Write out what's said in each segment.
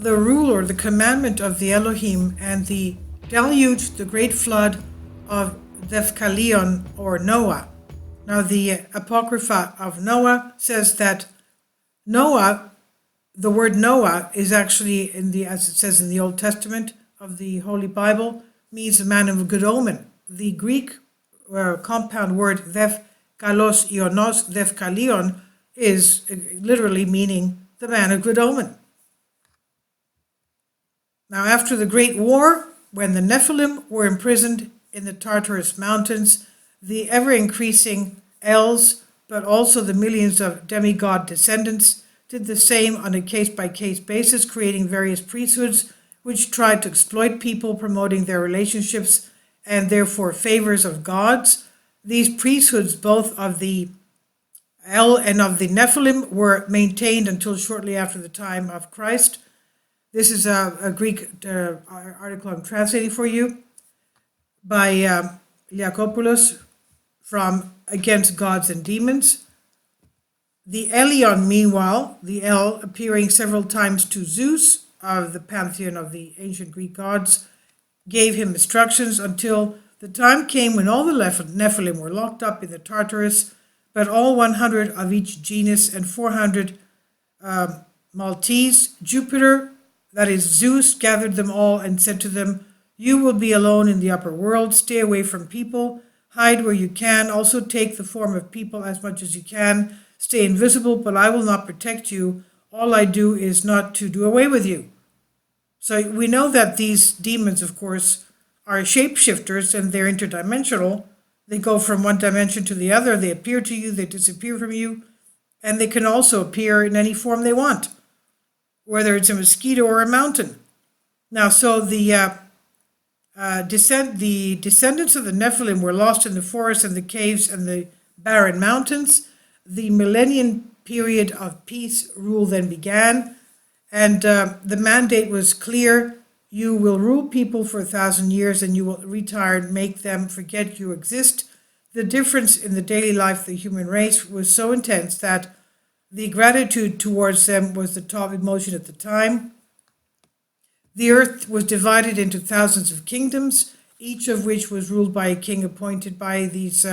the rule or the commandment of the Elohim and the deluge, the great flood of Deucalion or Noah. Now, the Apocrypha of Noah says that Noah, the word Noah is actually as it says in the Old Testament of the Holy Bible, means a man of good omen. The Greek compound word Deucalion is literally meaning the man of good omen. Now, after the Great War, when the Nephilim were imprisoned in the Tartarus Mountains, the ever-increasing Els, but also the millions of demigod descendants, did the same on a case-by-case basis, creating various priesthoods which tried to exploit people, promoting their relationships and therefore favors of gods. These priesthoods, both of the El and of the Nephilim, were maintained until shortly after the time of Christ. This is a Greek article I'm translating for you by Liakopoulos from Against Gods and Demons. The Elion, meanwhile, the El appearing several times to Zeus of the pantheon of the ancient Greek gods, gave him instructions until the time came when all the Nephilim were locked up in the Tartarus, but all 100 of each genus and 400 Maltese. Jupiter, that is Zeus, gathered them all and said to them, "You will be alone in the upper world. Stay away from people. Hide where you can. Also take the form of people as much as you can. Stay invisible, but I will not protect you. All I do is not to do away with you." So we know that these demons, of course, are shapeshifters and they're interdimensional. They go from one dimension to the other. They appear to you, they disappear from you, and they can also appear in any form they want, whether it's a mosquito or a mountain. Now, so the descendants of the Nephilim were lost in the forests and the caves and the barren mountains. The millennium period of peace rule then began, and the mandate was clear. You will rule people for 1,000 years and you will retire and make them forget you exist. The difference in the daily life of the human race was so intense that the gratitude towards them was the top emotion at the time. The earth was divided into thousands of kingdoms, each of which was ruled by a king appointed by these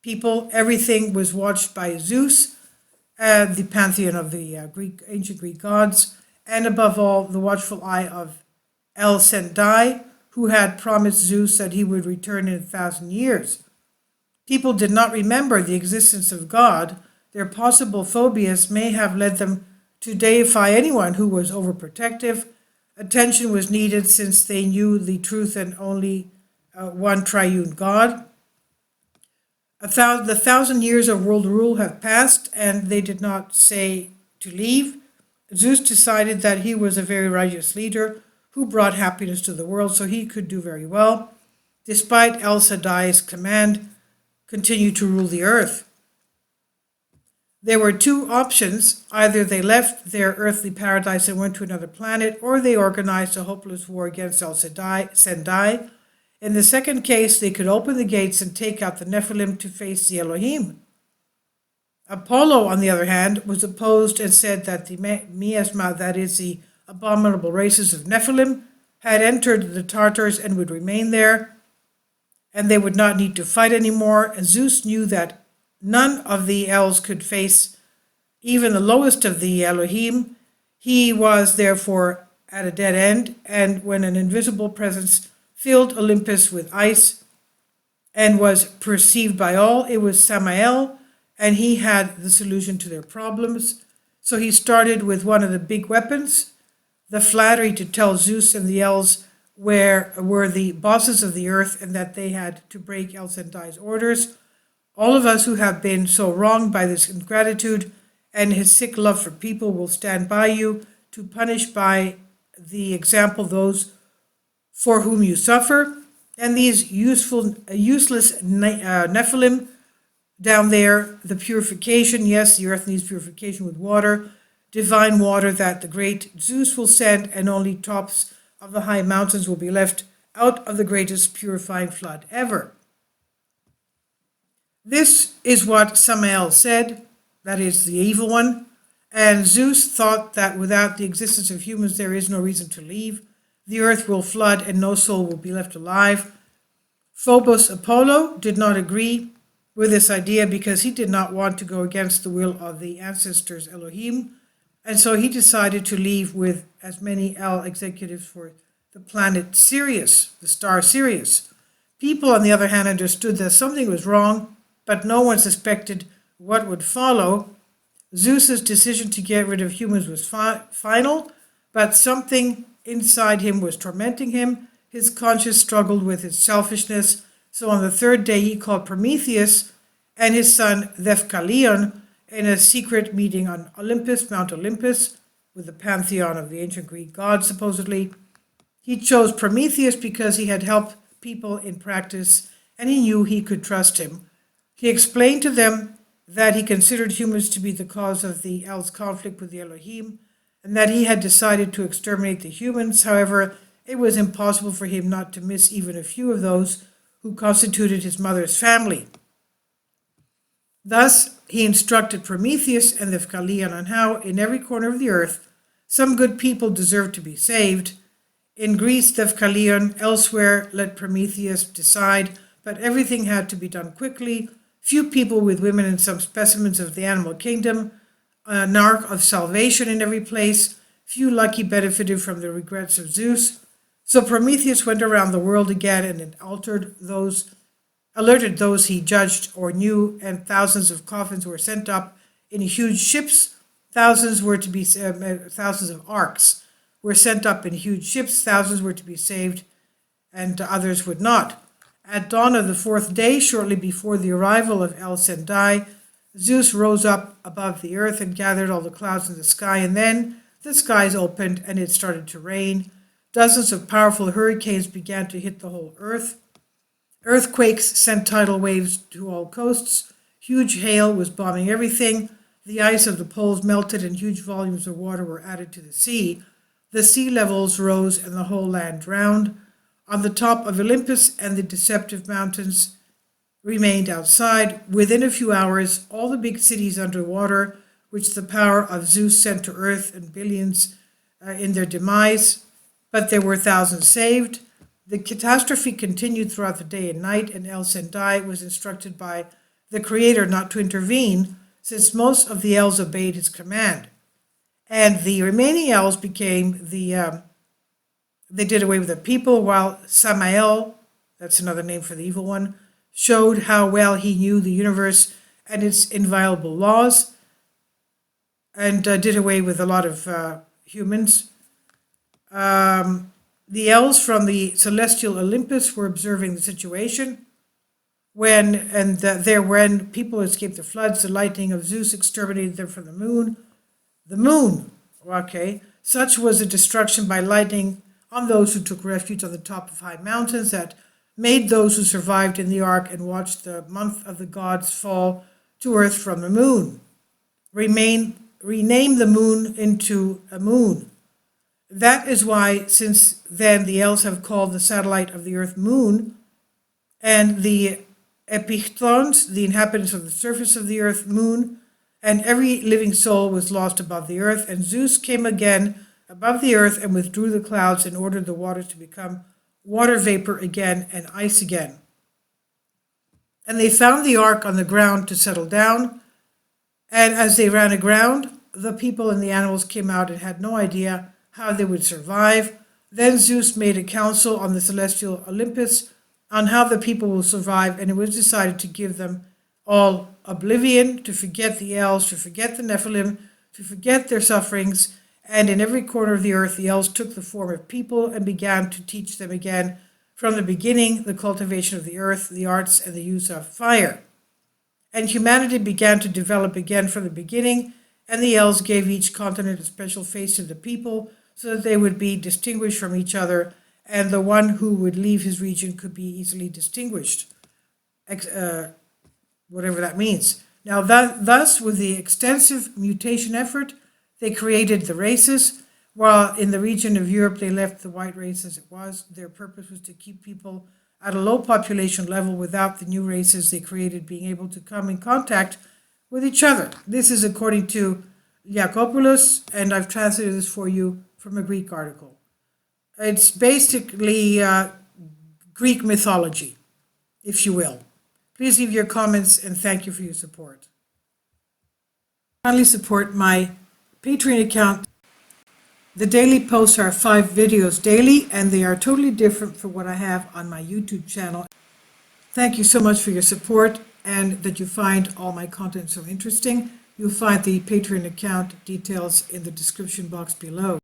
people. Everything was watched by Zeus, the pantheon of the ancient Greek gods, and above all, the watchful eye of El Sendai, who had promised Zeus that he would return in 1,000 years. People did not remember the existence of God. Their possible phobias may have led them to deify anyone who was overprotective. Attention was needed since they knew the truth and only one triune God. The 1,000 years of world rule have passed, and they did not say to leave. Zeus decided that he was a very righteous leader who brought happiness to the world, so he could do very well, despite El Shaddai's command, continue to rule the earth. There were two options. Either they left their earthly paradise and went to another planet, or they organized a hopeless war against El Sendai. In the second case, they could open the gates and take out the Nephilim to face the Elohim. Apollo, on the other hand, was opposed and said that the miasma, that is the abominable races of Nephilim, had entered the Tartars and would remain there, and they would not need to fight anymore. And Zeus knew that none of the Els could face even the lowest of the Elohim. He was therefore at a dead end, and when an invisible presence filled Olympus with ice and was perceived by all, it was Samel, and he had the solution to their problems. So he started with one of the big weapons, the flattery to tell Zeus and the Els where were the bosses of the earth and that they had to break El Sendai's orders. All of us who have been so wronged by this ingratitude and his sick love for people will stand by you to punish by the example those for whom you suffer. And these useless Nephilim down there, the purification, yes, the earth needs purification with water, divine water that the great Zeus will send, and only tops of the high mountains will be left out of the greatest purifying flood ever. This is what Samel said, that is the evil one, And Zeus thought that without the existence of humans, there is no reason to leave. The earth will flood and no soul will be left alive. Phobos Apollo did not agree with this idea because he did not want to go against the will of the ancestors Elohim. And so he decided to leave with as many El executives for the planet Sirius, the star Sirius. People, on the other hand, understood that something was wrong, but no one suspected what would follow. Zeus's decision to get rid of humans was final, but something inside him was tormenting him. His conscience struggled with his selfishness. So on the third day, he called Prometheus and his son Deucalion in a secret meeting on Olympus, Mount Olympus, with the pantheon of the ancient Greek gods, supposedly. He chose Prometheus because he had helped people in practice and he knew he could trust him. He explained to them that he considered humans to be the cause of the El's conflict with the Elohim, and that he had decided to exterminate the humans. However, it was impossible for him not to miss even a few of those who constituted his mother's family. Thus, he instructed Prometheus and Deucalion on how, in every corner of the earth, some good people deserved to be saved. In Greece, Deucalion, elsewhere, let Prometheus decide, but everything had to be done quickly. Few people with women and some specimens of the animal kingdom, an ark of salvation in every place. Few lucky benefited from the regrets of Zeus. So Prometheus went around the world again and alerted those he judged or knew, and thousands of coffins were sent up in huge ships. Thousands of arks were sent up in huge ships. Thousands were to be saved, and others would not. At dawn of the fourth day, shortly before the arrival of El Sendai, Zeus rose up above the earth and gathered all the clouds in the sky, and then the skies opened and it started to rain. Dozens of powerful hurricanes began to hit the whole earth. Earthquakes sent tidal waves to all coasts. Huge hail was bombing everything. The ice of the poles melted and huge volumes of water were added to the sea. The sea levels rose and the whole land drowned. On the top of Olympus and the deceptive mountains remained outside. Within a few hours, all the big cities underwater, which the power of Zeus sent to earth, and billions in their demise, but there were thousands saved. The catastrophe continued throughout the day and night, and El Sendai was instructed by the Creator not to intervene, since most of the elves obeyed his command. And the remaining elves became they did away with the people, while Samel, that's another name for the evil one, showed how well he knew the universe and its inviolable laws, and did away with a lot of humans. The elves from the celestial Olympus were observing the situation when people escaped the floods. The lightning of Zeus exterminated them from the moon. The moon, okay. Such was the destruction by lightning on those who took refuge on the top of high mountains that made those who survived in the ark and watched the month of the gods fall to earth from the moon. Rename the moon into a moon. That is why, since then, the elves have called the satellite of the earth Moon, and the epichtons, the inhabitants of the surface of the earth, Moon, and every living soul was lost above the earth. And Zeus came again above the earth and withdrew the clouds and ordered the waters to become water vapor again and ice again. And they found the ark on the ground to settle down, and as they ran aground, the people and the animals came out and had no idea how they would survive. Then Zeus made a council on the celestial Olympus on how the people will survive, and it was decided to give them all oblivion, to forget the elves, to forget the Nephilim, to forget their sufferings. And in every corner of the earth, the elves took the form of people and began to teach them again from the beginning the cultivation of the earth, the arts, and the use of fire. And humanity began to develop again from the beginning, and the elves gave each continent a special face to the people so that they would be distinguished from each other, and the one who would leave his region could be easily distinguished, whatever that means. Now, thus, with the extensive mutation effort, they created the races, while in the region of Europe they left the white race as it was. Their purpose was to keep people at a low population level without the new races they created being able to come in contact with each other. This is according to Diakopoulos, and I've translated this for you from a Greek article. It's basically Greek mythology, if you will. Please leave your comments, and thank you for your support. Kindly support my Patreon account. The daily posts are 5 videos daily, and they are totally different from what I have on my YouTube channel. Thank you so much for your support and that you find all my content so interesting. You'll find the Patreon account details in the description box below.